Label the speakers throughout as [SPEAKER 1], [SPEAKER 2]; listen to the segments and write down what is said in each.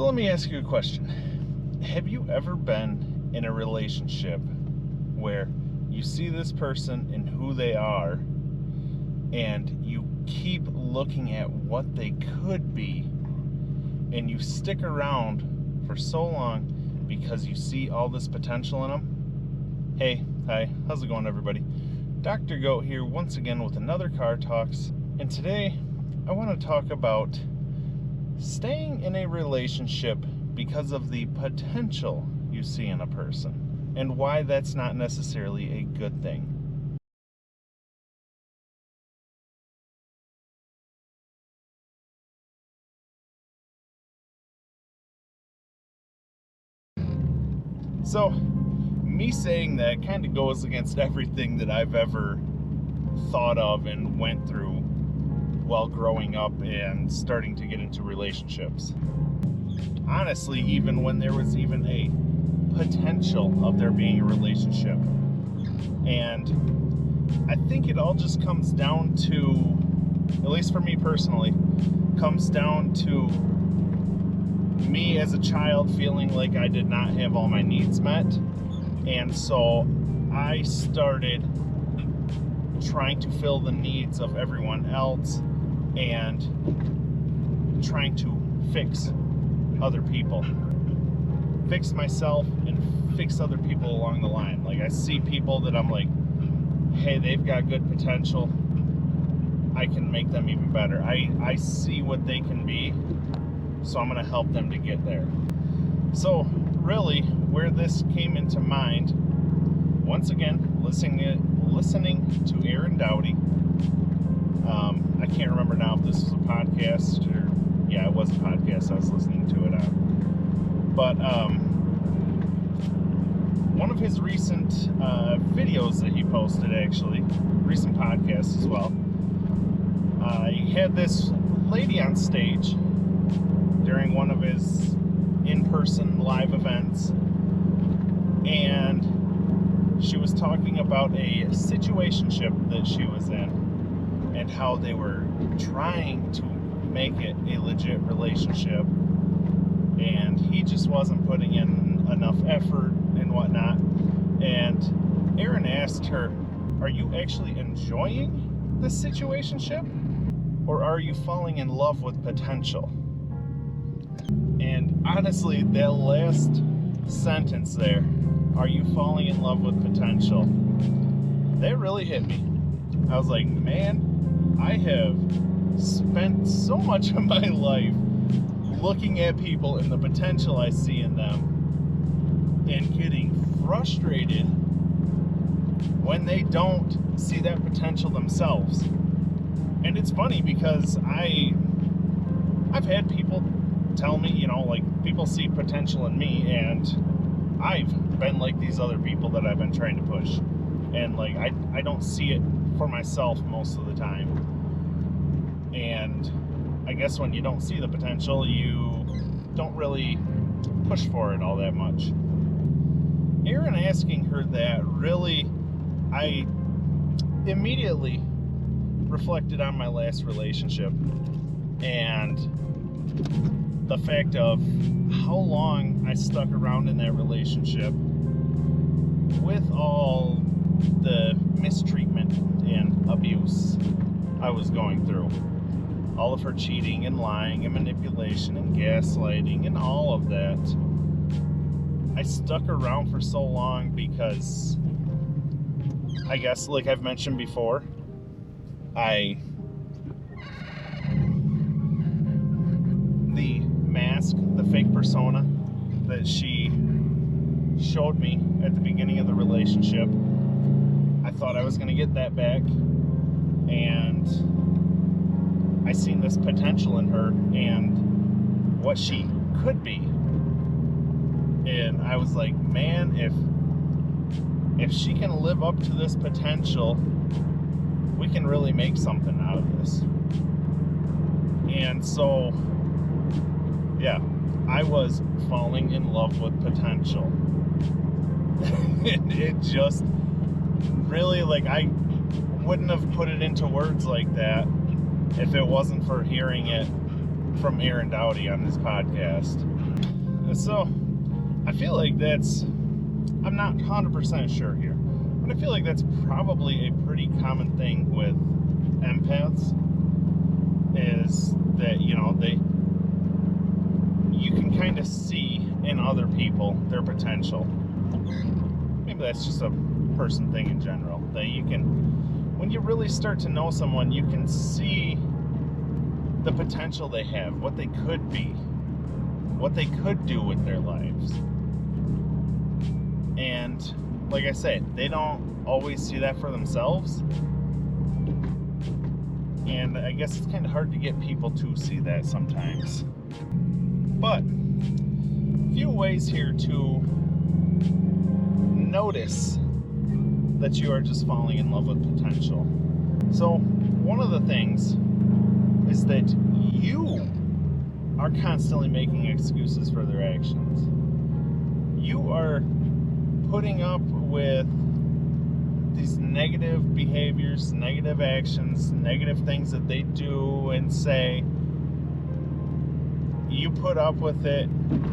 [SPEAKER 1] So let me ask you a question. Have you ever been in a relationship where you see this person and who they are, and you keep looking at what they could be, and you stick around for so long because you see all this potential in them? Hey, hi, how's it going, everybody? Dr. Goat here once again with another Car Talks, and today I want to talk about staying in a relationship because of the potential you see in a person and why that's not necessarily a good thing. So, me saying that kind of goes against everything that I've ever thought of and went through while growing up and starting to get into relationships. Honestly, even when there was even a potential of there being a relationship. And I think it all just comes down to, at least for me personally, comes down to me as a child feeling like I did not have all my needs met. And so I started trying to fill the needs of everyone else and trying to fix other people. Fix myself and fix other people along the line. Like, I see people that I'm like, hey, they've got good potential. I can make them even better. I see what they can be, so I'm going to help them to get there. So really, where this came into mind, once again, listening to Aaron Doughty. I can't remember now if this was a podcast or, yeah, it was a podcast I was listening to it on. But one of his recent videos that he posted, actually, recent podcast as well, he had this lady on stage during one of his in-person live events, and she was talking about a situationship that she was in and how they were trying to make it a legit relationship, and he just wasn't putting in enough effort and whatnot. And Aaron asked her, are you actually enjoying this situationship, or are you falling in love with potential? And honestly, that last sentence there, are you falling in love with potential, that really hit me. I was like, man, I have spent so much of my life looking at people and the potential I see in them and getting frustrated when they don't see that potential themselves. And it's funny because I've had people tell me, you know, like, people see potential in me, and I've been like these other people that I've been trying to push, and like I don't see it for myself most of the time. And I guess when you don't see the potential, you don't really push for it all that much. Aaron asking her that, really, I immediately reflected on my last relationship and the fact of how long I stuck around in that relationship with all the mistreatment and abuse I was going through. All of her cheating and lying and manipulation and gaslighting and all of that. I stuck around for so long because, I guess, like I've mentioned before, the mask, the fake persona that she showed me at the beginning of the relationship, I thought I was going to get that back, and I seen this potential in her and what she could be, and I was like, man, if she can live up to this potential, we can really make something out of this. And so, yeah, I was falling in love with potential. And it just really, like, I wouldn't have put it into words like that if it wasn't for hearing it from Aaron Doughty on his podcast. So I feel like I'm not 100% sure here, but I feel like that's probably a pretty common thing with empaths, is that, you can kind of see in other people their potential. Maybe that's just a person thing in general, that when you really start to know someone, you can see the potential they have, what they could be, what they could do with their lives. And like I said, they don't always see that for themselves. And I guess it's kind of hard to get people to see that sometimes. But a few ways here to notice that you are just falling in love with potential. So one of the things is that you are constantly making excuses for their actions. You are putting up with these negative behaviors, negative actions, negative things that they do and say. You put up with it.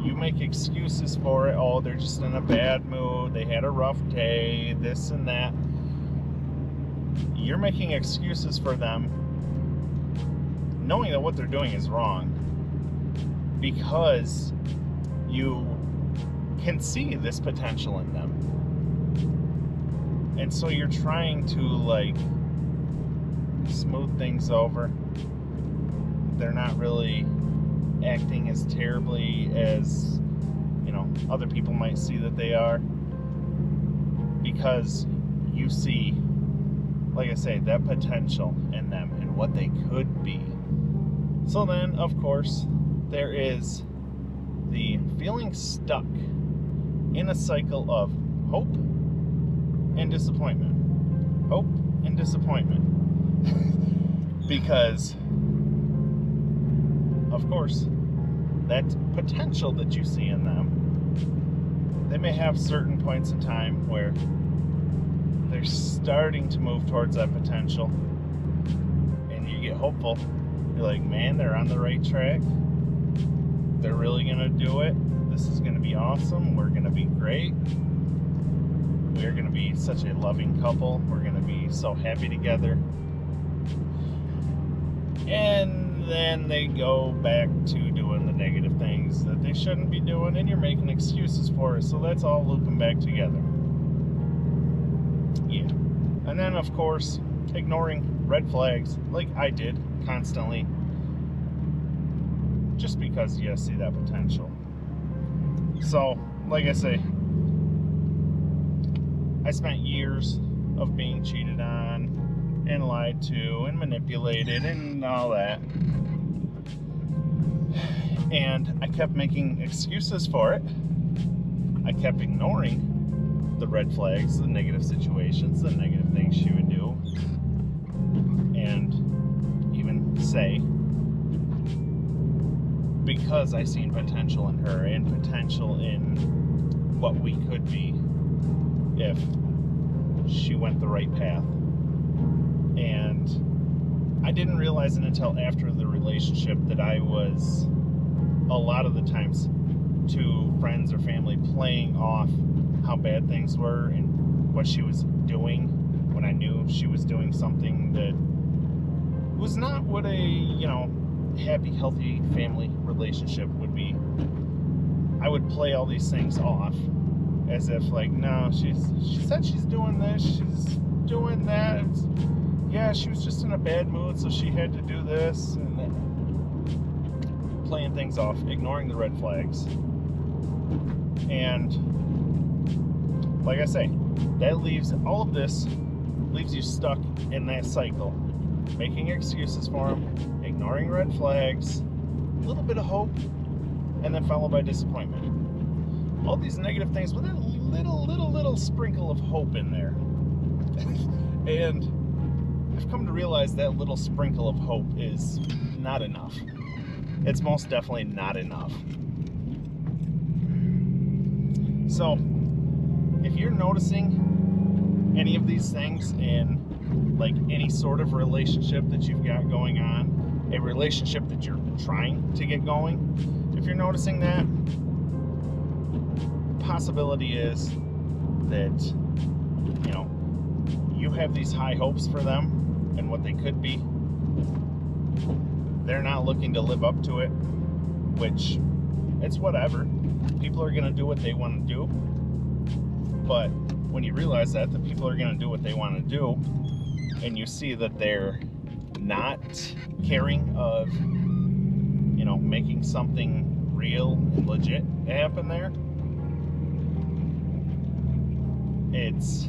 [SPEAKER 1] You make excuses for it. Oh, they're just in a bad mood. They had a rough day, this and that. You're making excuses for them, knowing that what they're doing is wrong, because you can see this potential in them. And so you're trying to smooth things over. They're not really acting as terribly as other people might see that they are, because you see, like I say, that potential in them and what they could be. So then, of course, there is the feeling stuck in a cycle of hope and disappointment. Hope and disappointment. Because, of course, that potential that you see in them, they may have certain points in time where they're starting to move towards that potential, and you get hopeful. You're like, man, they're on the right track. They're really gonna do it. This is gonna be awesome. We're gonna be great. We're gonna be such a loving couple. We're gonna be so happy together. And then they go back to doing the negative things that they shouldn't be doing, and you're making excuses for it. So that's all looping back together. Yeah. And then, of course, ignoring red flags like I did constantly, just because you see that potential. So, like I say, I spent years of being cheated on and lied to and manipulated and all that. And I kept making excuses for it. I kept ignoring the red flags, the negative situations, the negative things she would do, and even say, because I seen potential in her and potential in what we could be if she went the right path. And I didn't realize it until after the relationship that I was, a lot of the times, to friends or family, playing off how bad things were and what she was doing, when I knew she was doing something that was not what a, happy, healthy family relationship would be. I would play all these things off as if no, she said she's doing this, she's doing that. Yeah, she was just in a bad mood, so she had to do this, and playing things off, ignoring the red flags. And like I say, that leaves you stuck in that cycle, making excuses for them, ignoring red flags, a little bit of hope, and then followed by disappointment. All these negative things with a little sprinkle of hope in there. And I've come to realize that little sprinkle of hope is not enough. It's most definitely not enough. So, if you're noticing any of these things in any sort of relationship that you've got going on, a relationship that you're trying to get going, if you're noticing that, possibility is that, you know, you have these high hopes for them and what they could be. They're not looking to live up to it, which it's whatever. People are going to do what they want to do. But when you realize that the people are going to do what they want to do, and you see that they're not caring of, you know, making something real and legit happen there, it's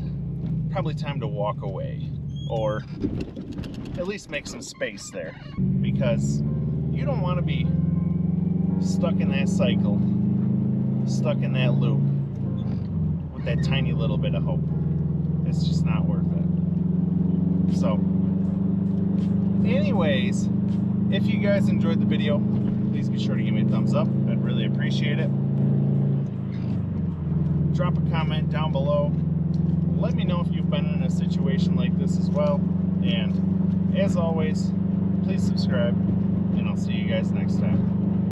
[SPEAKER 1] probably time to walk away, or at least make some space there, because you don't want to be stuck in that cycle, stuck in that loop with that tiny little bit of hope. It's just not worth it. So anyways, if you guys enjoyed the video, please be sure to give me a thumbs up. I'd really appreciate it. Drop a comment down below. Let me know if you've been in a situation like this as well. And as always, please subscribe, and I'll see you guys next time.